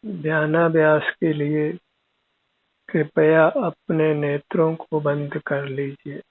ध्यानाभ्यास के लिए कृपया अपने नेत्रों को बंद कर लीजिए।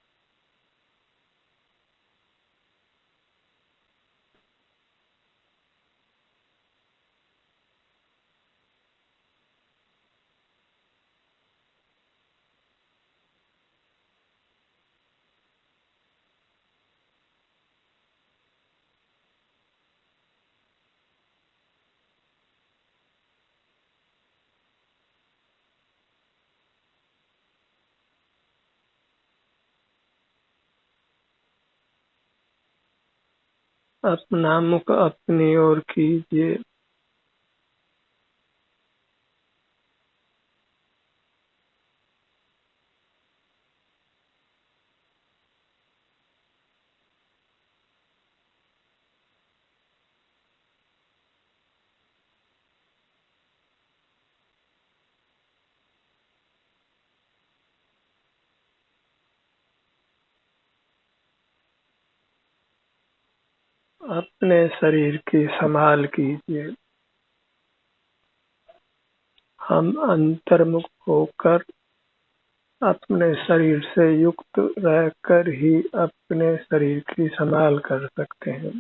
अपना मुख अपनी ओर कीजिए। अपने शरीर की संभाल कीजिए। हम अंतर्मुख होकर अपने शरीर से युक्त रहकर ही अपने शरीर की संभाल कर सकते हैं।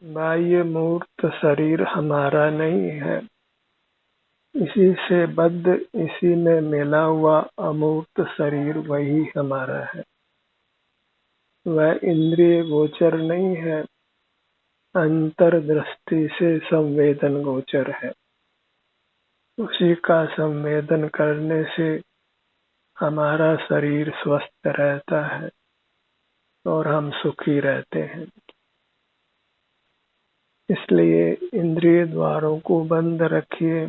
बाह्य मूर्त शरीर हमारा नहीं है। इसी से बद्ध, इसी में मिला हुआ अमूर्त शरीर वही हमारा है। वह इंद्रिय गोचर नहीं है, अंतर्दृष्टि से संवेदन गोचर है। उसी का संवेदन करने से हमारा शरीर स्वस्थ रहता है और हम सुखी रहते हैं। इसलिए इंद्रिय द्वारों को बंद रखिए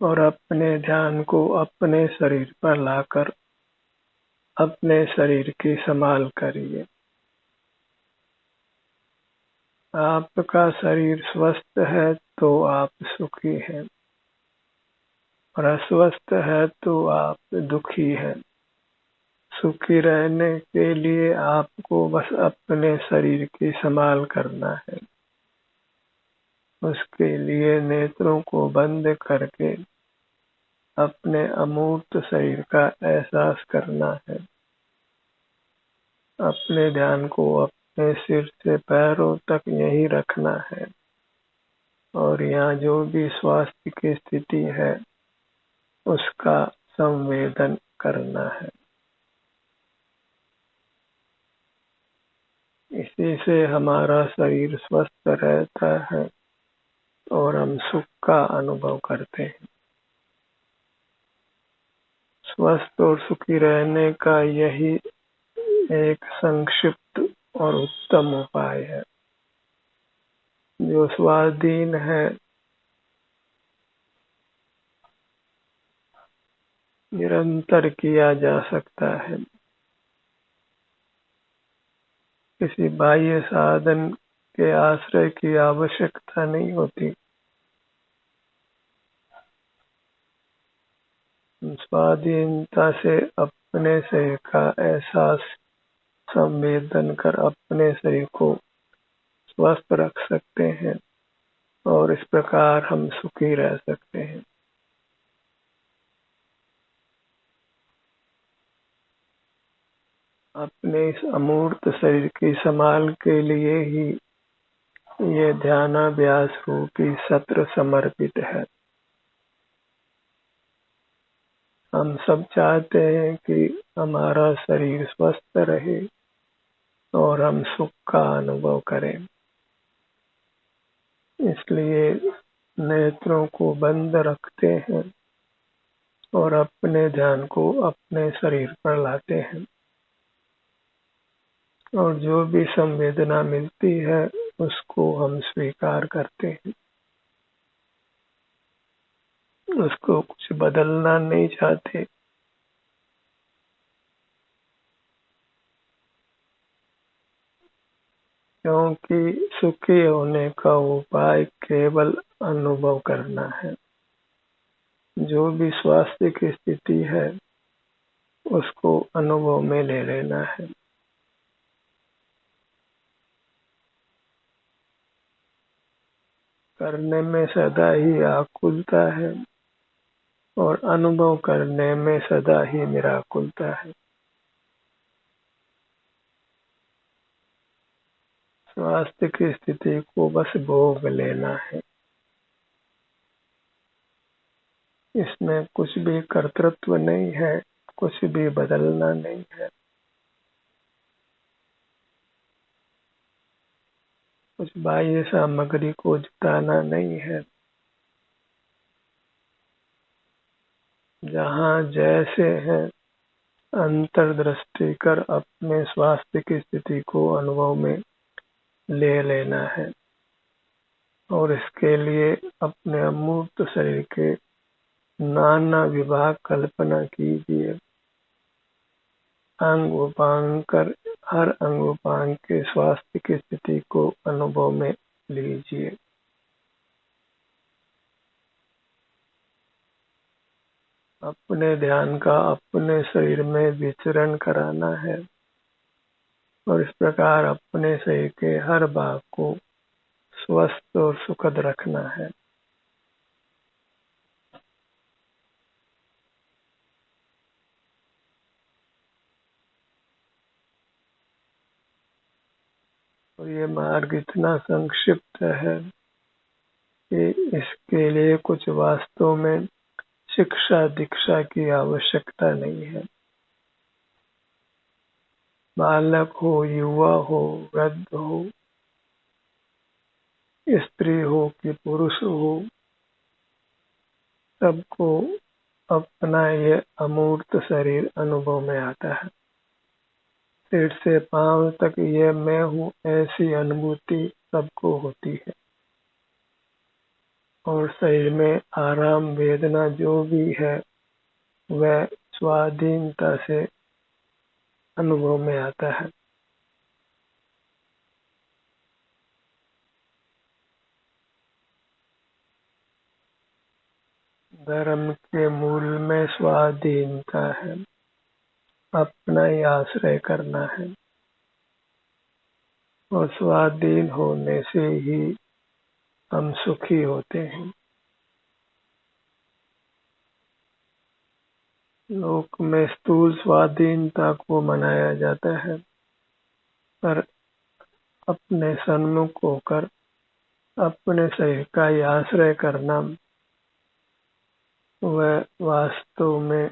और अपने ध्यान को अपने शरीर पर लाकर अपने शरीर की संभाल करिए। आपका शरीर स्वस्थ है तो आप सुखी हैं और अस्वस्थ है तो आप दुखी हैं। सुखी रहने के लिए आपको बस अपने शरीर की संभाल करना है। उसके लिए नेत्रों को बंद करके अपने अमूर्त शरीर का एहसास करना है। अपने ध्यान को अपने सिर से पैरों तक यहीं रखना है और यहाँ जो भी स्वास्थ्य की स्थिति है उसका संवेदन करना है। इसी से हमारा शरीर स्वस्थ रहता है और हम सुख का अनुभव करते हैं। स्वस्थ और सुखी रहने का यही एक संक्षिप्त और उत्तम उपाय है जो स्वाधीन है, निरंतर किया जा सकता है। किसी बाह्य साधन के आश्रय की आवश्यकता नहीं होती। स्वाधीनता से अपने शरीर का एहसास संवेदन कर अपने शरीर को स्वस्थ रख सकते हैं और इस प्रकार हम सुखी रह सकते हैं। अपने इस अमूर्त शरीर की संभाल के लिए ही ये ध्यानाभ्यास रूपी सत्र समर्पित है। हम सब चाहते हैं कि हमारा शरीर स्वस्थ रहे और हम सुख का अनुभव करें। इसलिए नेत्रों को बंद रखते हैं और अपने ध्यान को अपने शरीर पर लाते हैं और जो भी संवेदना मिलती है उसको हम स्वीकार करते हैं। उसको कुछ बदलना नहीं चाहते। क्योंकि सुखी होने का उपाय केवल अनुभव करना है। जो भी स्वास्थ्य की स्थिति है उसको अनुभव में ले लेना है। करने में सदा ही आकुलता है और अनुभव करने में सदा ही निराकुलता है। स्वास्थ्य की स्थिति को बस भोग लेना है। इसमें कुछ भी कर्तृत्व नहीं है, कुछ भी बदलना नहीं है, कुछ बाह्य सामग्री को जुटाना नहीं है। जहाँ जैसे है अंतर्दृष्टि कर अपने स्वास्थ्य की स्थिति को अनुभव में ले लेना है और इसके लिए अपने अमूर्त शरीर के नाना विभाग कल्पना कीजिए। अंग उपांग कर हर अंग उपांग के स्वास्थ्य की स्थिति को अनुभव में लीजिए। अपने ध्यान का अपने शरीर में विचरण कराना है और इस प्रकार अपने शरीर के हर भाग को स्वस्थ और सुखद रखना है। और ये मार्ग इतना संक्षिप्त है कि इसके लिए कुछ वास्तव में शिक्षा दीक्षा की आवश्यकता नहीं है। बालक हो, युवा हो, वृद्ध हो, स्त्री हो कि पुरुष हो, सबको अपना ये अमूर्त शरीर अनुभव में आता है। सिर से पांव तक ये मैं हूँ ऐसी अनुभूति सबको होती है और शरीर में आराम वेदना जो भी है वह स्वाधीनता से अनुभव में आता है। धर्म के मूल में स्वाधीनता है, अपना ही आश्रय करना है और स्वाधीन होने से ही हम सुखी होते हैं। लोक में स्थूल स्वाधीनता को मनाया जाता है, पर अपने सन्मुख होकर अपने शरीर का ही आश्रय करना वह वास्तव में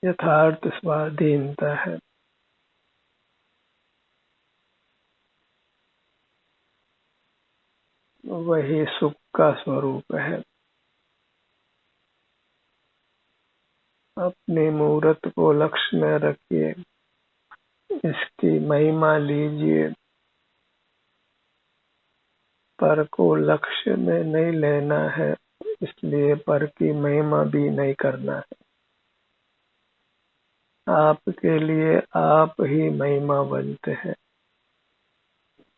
यथार्थ स्वाधीनता है। वही सुख का स्वरूप है। अपने मूर्त को लक्ष्य में रखिए, इसकी महिमा लीजिए, पर को लक्ष्य में नहीं लेना है, इसलिए पर की महिमा भी नहीं करना है। आपके लिए आप ही महिमा बनते हैं।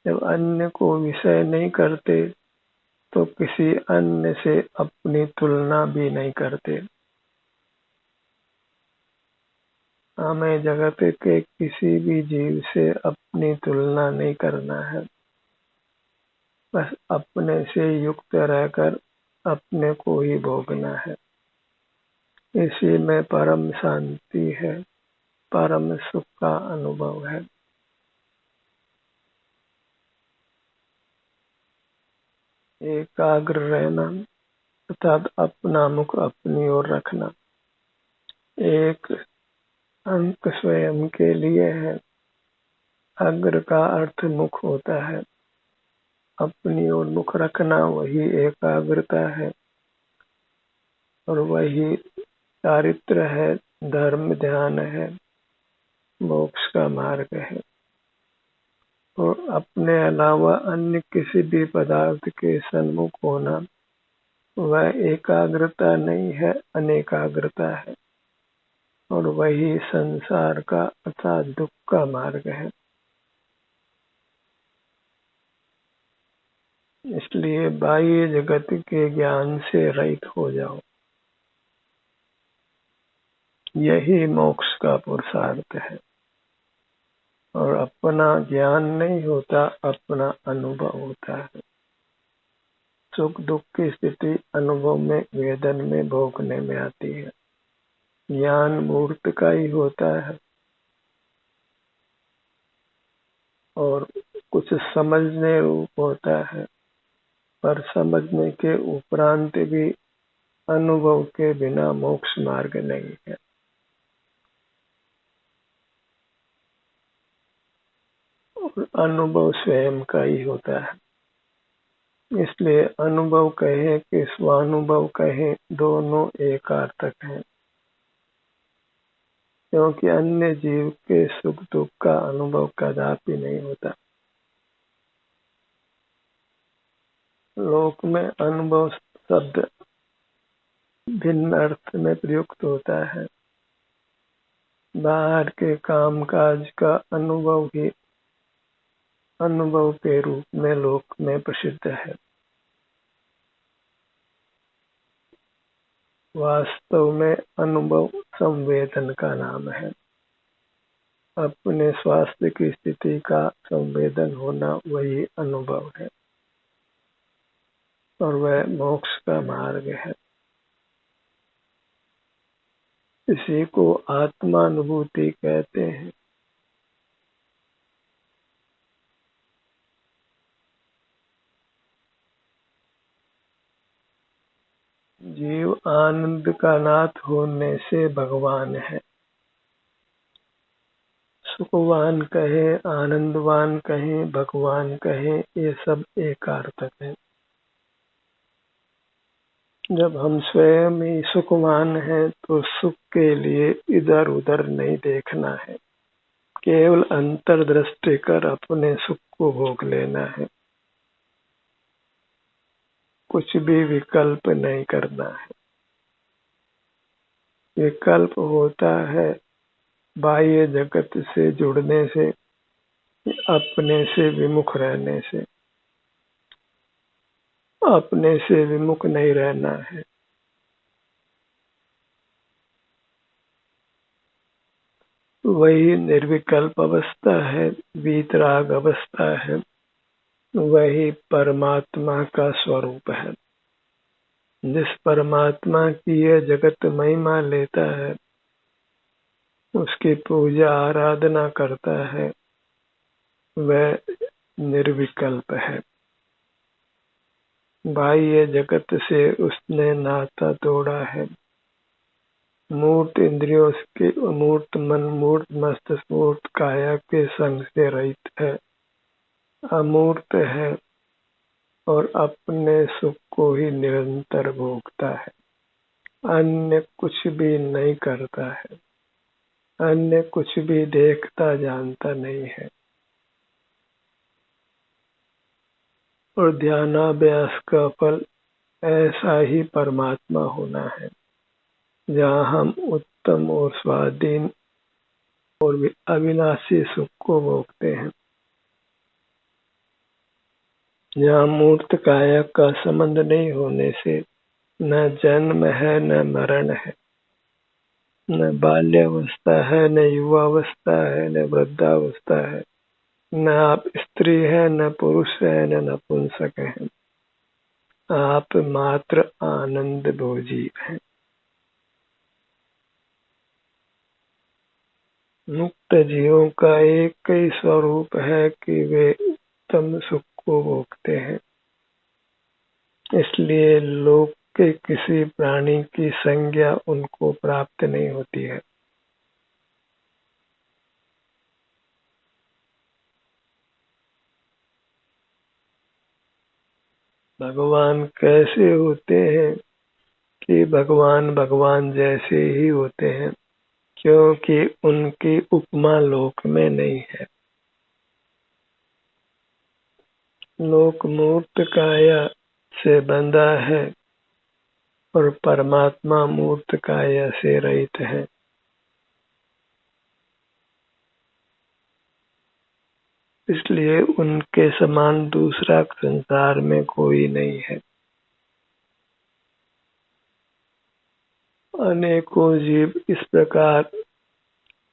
जब अन्य को विषय नहीं करते तो किसी अन्य से अपनी तुलना भी नहीं करते। हमें जगत के किसी भी जीव से अपनी तुलना नहीं करना है, बस अपने से युक्त रहकर अपने को ही भोगना है। इसी में परम शांति है, परम सुख का अनुभव है। एकाग्र रहना अर्थात अपना मुख अपनी ओर रखना। एक अंक स्वयं के लिए है। अग्र का अर्थ मुख होता है। अपनी ओर मुख रखना वही एकाग्रता है और वही चारित्र है, धर्म ध्यान है, मोक्ष का मार्ग है। और अपने अलावा अन्य किसी भी पदार्थ के सन्मुख होना वह एकाग्रता नहीं है, अनेकाग्रता है और वही संसार का अर्थात दुख का मार्ग है। इसलिए बाह्य जगत के ज्ञान से रहित हो जाओ, यही मोक्ष का पुरुषार्थ है। और अपना ज्ञान नहीं होता, अपना अनुभव होता है। सुख दुख की स्थिति अनुभव में, वेदन में, भोगने में आती है। ज्ञान मूर्त का ही होता है और कुछ समझने रूप होता है, पर समझने के उपरांत भी अनुभव के बिना मोक्ष मार्ग नहीं है। और अनुभव स्वयं का ही होता है, इसलिए अनुभव कहे कि स्वानुभव कहे, दोनों एकार्थक हैं, क्योंकि अन्य जीव के सुख दुख का अनुभव कदापि नहीं होता। लोक में अनुभव शब्द भिन्न अर्थ में प्रयुक्त होता है। बाहर के कामकाज का अनुभव ही अनुभव के रूप में लोक में प्रसिद्ध है। वास्तव में अनुभव संवेदन का नाम है। अपने स्वास्थ्य की स्थिति का संवेदन होना वही अनुभव है और वह मोक्ष का मार्ग है। इसी को आत्मानुभूति कहते हैं। जीव आनंद का नाथ होने से भगवान है। सुखवान कहे, आनंदवान कहे, भगवान कहे, ये सब एकार्थक है। जब हम स्वयं ही सुखवान हैं तो सुख के लिए इधर उधर नहीं देखना है, केवल अंतर्दृष्टि कर अपने सुख को भोग लेना है। कुछ भी विकल्प नहीं करना है। विकल्प होता है बाह्य जगत से जुड़ने से, अपने से विमुख रहने से। अपने से विमुख नहीं रहना है। वही निर्विकल्प अवस्था है, वीतराग अवस्था है, वही परमात्मा का स्वरूप है। जिस परमात्मा की यह जगत महिमा लेता है, उसकी पूजा आराधना करता है, वह निर्विकल्प है। बाह्य जगत से उसने नाता तोड़ा है। मूर्त इंद्रियों के, मूर्त मन, मूर्त मस्तिष्क, मूर्त काया के संग से रहित है, अमूर्त है और अपने सुख को ही निरंतर भोगता है। अन्य कुछ भी नहीं करता है, अन्य कुछ भी देखता जानता नहीं है। और ध्यानाभ्यास का फल ऐसा ही परमात्मा होना है, जहाँ हम उत्तम और स्वाधीन और अविनाशी सुख को भोगते हैं। जहाँ मूर्त काया का संबंध नहीं होने से न जन्म है, न मरण है, न बाल्यावस्था है, न युवावस्था है, न वृद्धावस्था है, न आप स्त्री है, न पुरुष है, न नपुंसक है। आप मात्र आनंद भोजी हैं। मुक्त जीवों का एक ही स्वरूप है कि वे उत्तम सुख को भोगते हैं। इसलिए लोक के किसी प्राणी की संज्ञा उनको प्राप्त नहीं होती है। भगवान कैसे होते हैं कि भगवान भगवान जैसे ही होते हैं, क्योंकि उनकी उपमा लोक में नहीं है। लोक मूर्त काया से बंधा है और परमात्मा मूर्त काया से रहित है। इसलिए उनके समान दूसरा संसार में कोई नहीं है। अनेकों जीव इस प्रकार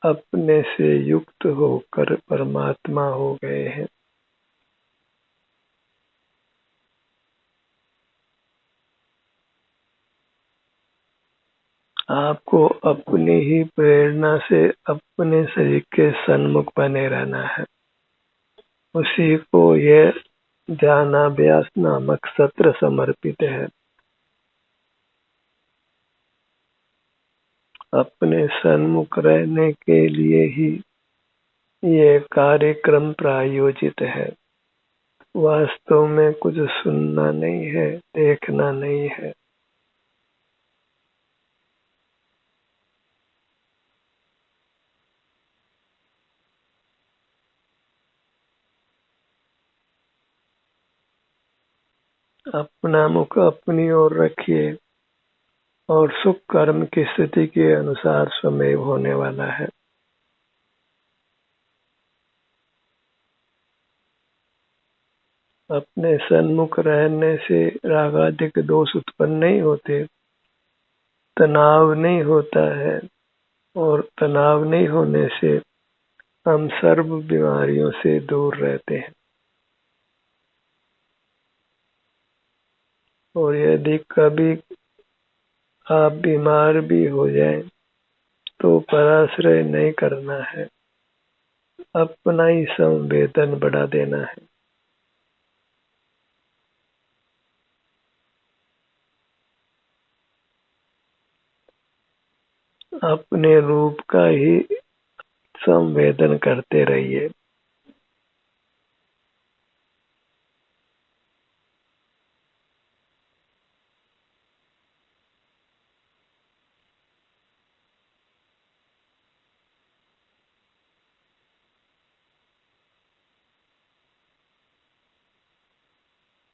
अपने से युक्त होकर परमात्मा हो गए हैं। आपको अपनी ही प्रेरणा से अपने शरीर के सन्मुख बने रहना है। उसी को ये ध्यानाभ्यास नामक सत्र समर्पित है। अपने सन्मुख रहने के लिए ही ये कार्यक्रम प्रायोजित है। वास्तव में कुछ सुनना नहीं है, देखना नहीं है। अपना मुख अपनी ओर रखिए और सुख कर्म की स्थिति के अनुसार स्वमेव होने वाला है। अपने सन्मुख रहने से रागादिक दोष उत्पन्न नहीं होते, तनाव नहीं होता है, और तनाव नहीं होने से हम सर्व बीमारियों से दूर रहते हैं। और यदि कभी आप बीमार भी हो जाएं तो पराश्रय नहीं करना है, अपना ही संवेदन बढ़ा देना है। अपने रूप का ही संवेदन करते रहिए।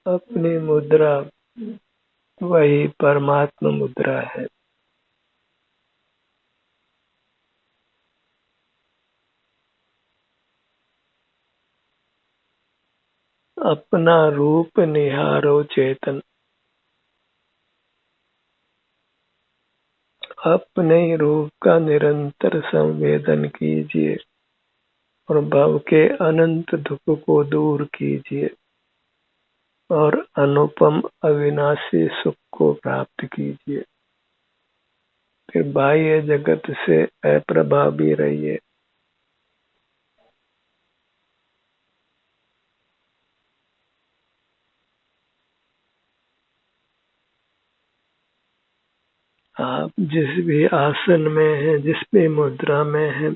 अपनी मुद्रा वही परमात्मा मुद्रा है। अपना रूप निहारो चेतन। अपने रूप का निरंतर संवेदन कीजिए और भव के अनंत दुख को दूर कीजिए और अनुपम अविनाशी सुख को प्राप्त कीजिए। फिर बाह्य जगत से अप्रभावी रहिए। आप जिस भी आसन में हैं, जिस भी मुद्रा में हैं,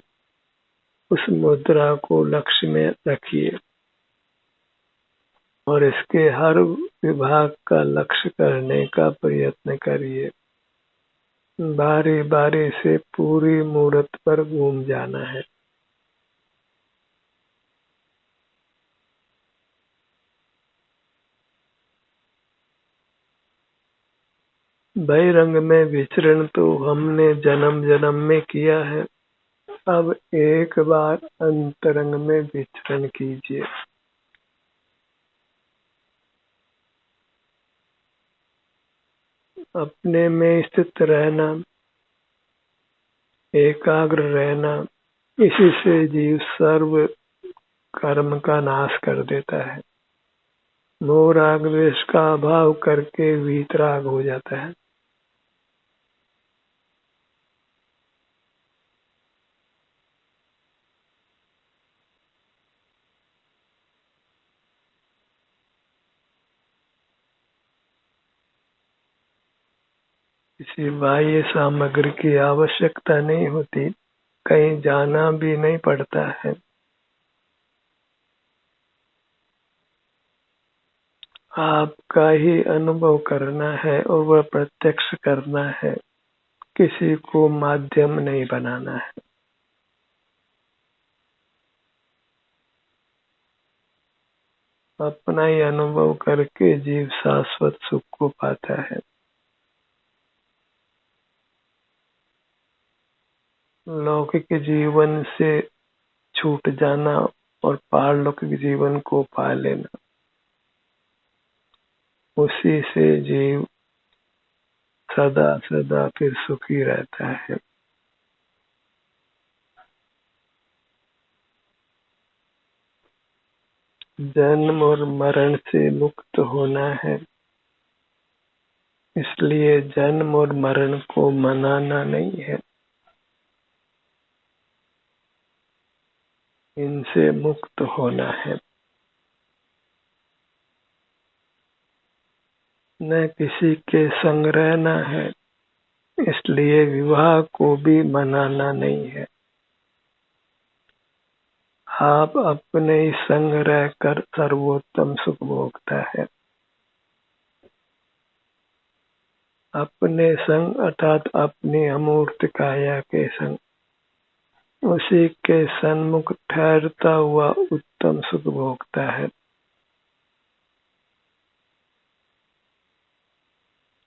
उस मुद्रा को लक्ष्य में रखिए और इसके हर विभाग का लक्ष्य करने का प्रयत्न करिए। बारी बारी से पूरी मूर्त पर घूम जाना है। बहिरंग में विचरण तो हमने जन्म जन्म में किया है, अब एक बार अंतरंग में विचरण कीजिए। अपने में स्थित रहना, एकाग्र रहना, इसी से जीव सर्व कर्म का नाश कर देता है। मोह राग द्वेष का अभाव करके वीतराग हो जाता है। किसी बाह्य सामग्री की आवश्यकता नहीं होती, कहीं जाना भी नहीं पड़ता है। आपका ही अनुभव करना है और वह प्रत्यक्ष करना है, किसी को माध्यम नहीं बनाना है। अपना ही अनुभव करके जीव शाश्वत सुख को पाता है। लौकिक जीवन से छूट जाना और पारलौकिक जीवन को पा लेना, उसी से जीव सदा सदा फिर सुखी रहता है। जन्म और मरण से मुक्त होना है, इसलिए जन्म और मरण को मनाना नहीं है, इनसे मुक्त होना है। न किसी के संग रहना है, इसलिए विवाह को भी मनाना नहीं है। आप अपने ही संग रहकर सर्वोत्तम सुख भोगता है। अपने संग अर्थात अपनी अमूर्त काया के संग, उसी के सन्मुख ठहरता हुआ उत्तम सुख भोगता है।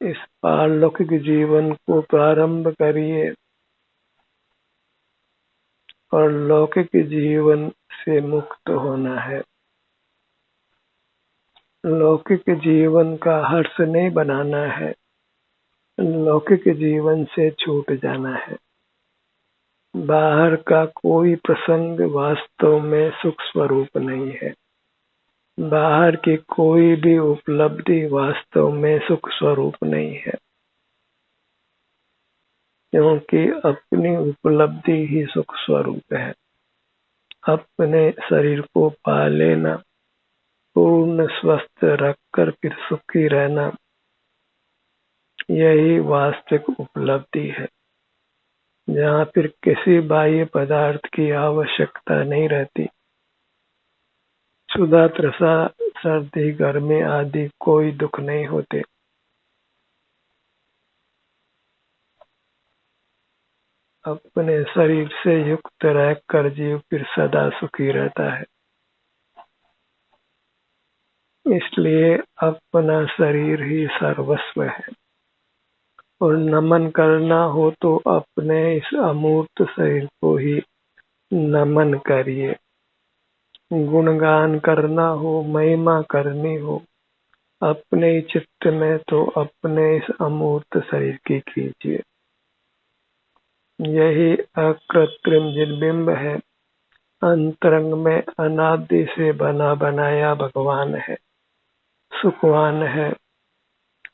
इस पारलौकिक जीवन को प्रारंभ करिए और लौकिक जीवन से मुक्त होना है। लौकिक जीवन का हर्ष नहीं बनाना है, लौकिक जीवन से छूट जाना है। बाहर का कोई प्रसंग वास्तव में सुख स्वरूप नहीं है। बाहर की कोई भी उपलब्धि वास्तव में सुख स्वरूप नहीं है, क्योंकि अपनी उपलब्धि ही सुख स्वरूप है। अपने शरीर को पा लेना, पूर्ण स्वस्थ रखकर फिर सुखी रहना, यही वास्तविक उपलब्धि है, जहाँ फिर किसी बाह्य पदार्थ की आवश्यकता नहीं रहती। क्षुधा, तृषा, सर्दी, गर्मी आदि कोई दुख नहीं होते। अपने शरीर से युक्त रहकर जीव फिर सदा सुखी रहता है। इसलिए अपना शरीर ही सर्वस्व है, और नमन करना हो तो अपने इस अमूर्त शरीर को ही नमन करिए। गुणगान करना हो, महिमा करनी हो अपने ही चित्त में, तो अपने इस अमूर्त शरीर की कीजिए। यही अकृत्रिम जिनबिंब है, अंतरंग में अनादि से बना बनाया भगवान है, सुखवान है,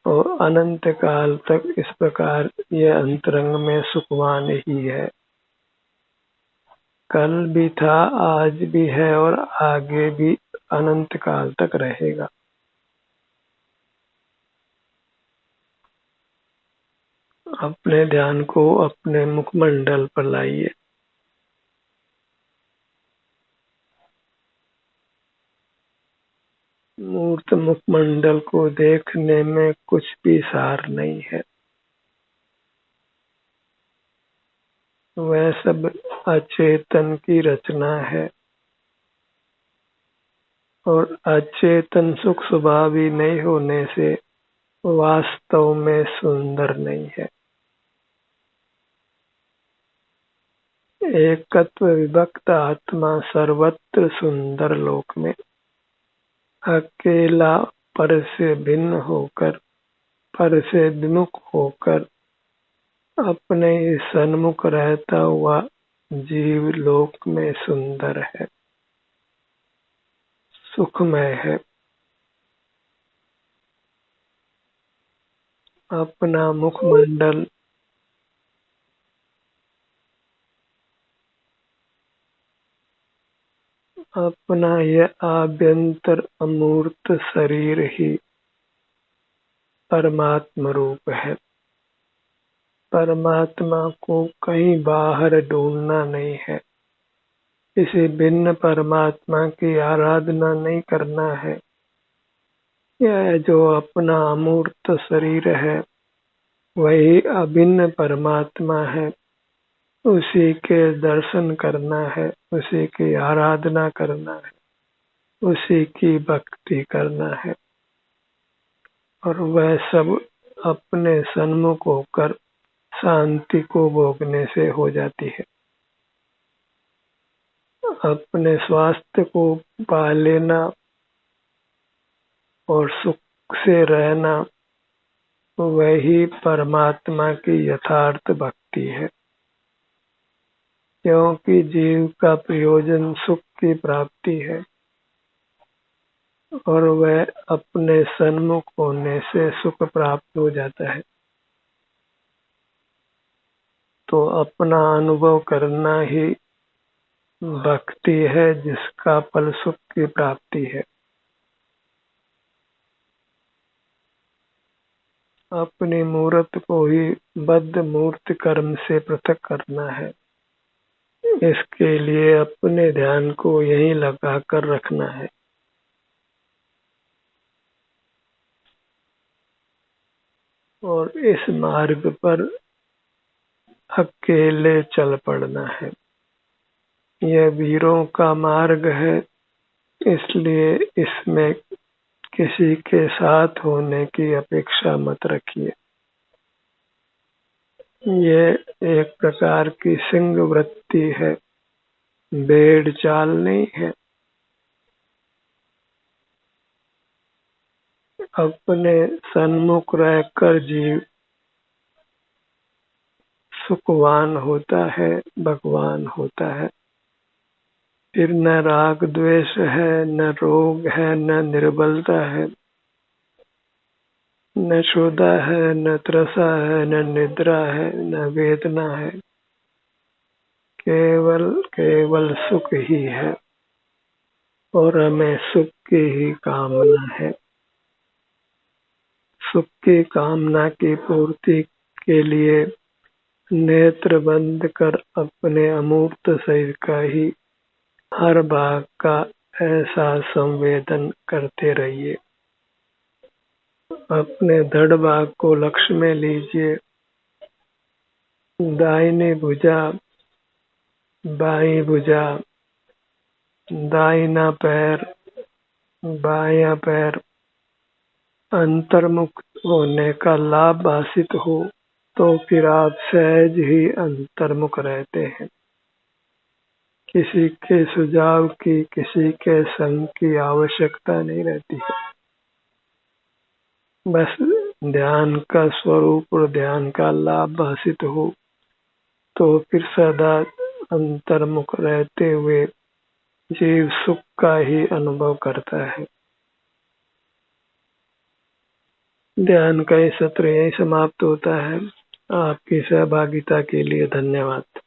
और अनंत काल तक इस प्रकार यह अंतरंग में सुखवान ही है। कल भी था, आज भी है और आगे भी अनंत काल तक रहेगा। अपने ध्यान को अपने मुखमंडल पर लाइए। मूर्त मुखमंडल को देखने में कुछ भी सार नहीं है। वह सब अचेतन की रचना है, और अचेतन सुख स्वभावी नहीं होने से वास्तव में सुंदर नहीं है। एकत्व विभक्त आत्मा सर्वत्र सुंदर लोक में अकेला, पर से भिन्न होकर, पर से विमुख होकर, अपने ही सन्मुख रहता हुआ जीव लोक में सुंदर है, सुखमय है। अपना मुखमंडल अपना यह आभ्यंतर अमूर्त शरीर ही परमात्म रूप है। परमात्मा को कहीं बाहर ढूंढना नहीं है, किसी भिन्न परमात्मा की आराधना नहीं करना है। यह जो अपना अमूर्त शरीर है, वही अभिन्न परमात्मा है। उसी के दर्शन करना है, उसी की आराधना करना है, उसी की भक्ति करना है, और वह सब अपने सन्मुख होकर शांति को भोगने से हो जाती है। अपने स्वास्थ्य को पा लेना और सुख से रहना, वही परमात्मा की यथार्थ भक्ति है। क्योंकि जीव का प्रयोजन सुख की प्राप्ति है, और वह अपने सन्मुख होने से सुख प्राप्त हो जाता है। तो अपना अनुभव करना ही भक्ति है, जिसका फल सुख की प्राप्ति है। अपनी मूर्त को ही बद्ध मूर्त कर्म से पृथक करना है। इसके लिए अपने ध्यान को यहीं लगा कर रखना है। और इस मार्ग पर अकेले चल पड़ना है। यह वीरों का मार्ग है, इसलिए इसमें किसी के साथ होने की अपेक्षा मत रखिए। यह एक प्रकार की सिंह वृत्ति है, भेड़ चाल नहीं है। अपने सन्मुख रहकर जीव सुखवान होता है, भगवान होता है। फिर न राग द्वेष है, न रोग है, न निर्बलता है, न क्षुधा है, न त्रसा है, न निद्रा है, न वेदना है। केवल केवल सुख ही है और हमें सुख की ही कामना है। सुख की कामना की पूर्ति के लिए नेत्र बंद कर अपने अमूर्त शरीर का ही हर भाग का ऐसा संवेदन करते रहिए। अपने धड़ भाग को लक्ष्य में लीजिए। दाहिनी भुजा, बाईं भुजा, दाहिना पैर, बायां पैर अंतर्मुख होने का लाभ भाषित हो तो फिर आप सहज ही अंतर्मुख रहते हैं। किसी के सुझाव की, किसी के संग की आवश्यकता नहीं रहती है। बस ध्यान का स्वरूप और ध्यान का लाभ भाषित हो तो फिर सदा अंतर्मुख रहते हुए जीव सुख का ही अनुभव करता है। ध्यान का ये सत्र यही समाप्त होता है। आपकी सहभागिता के लिए धन्यवाद।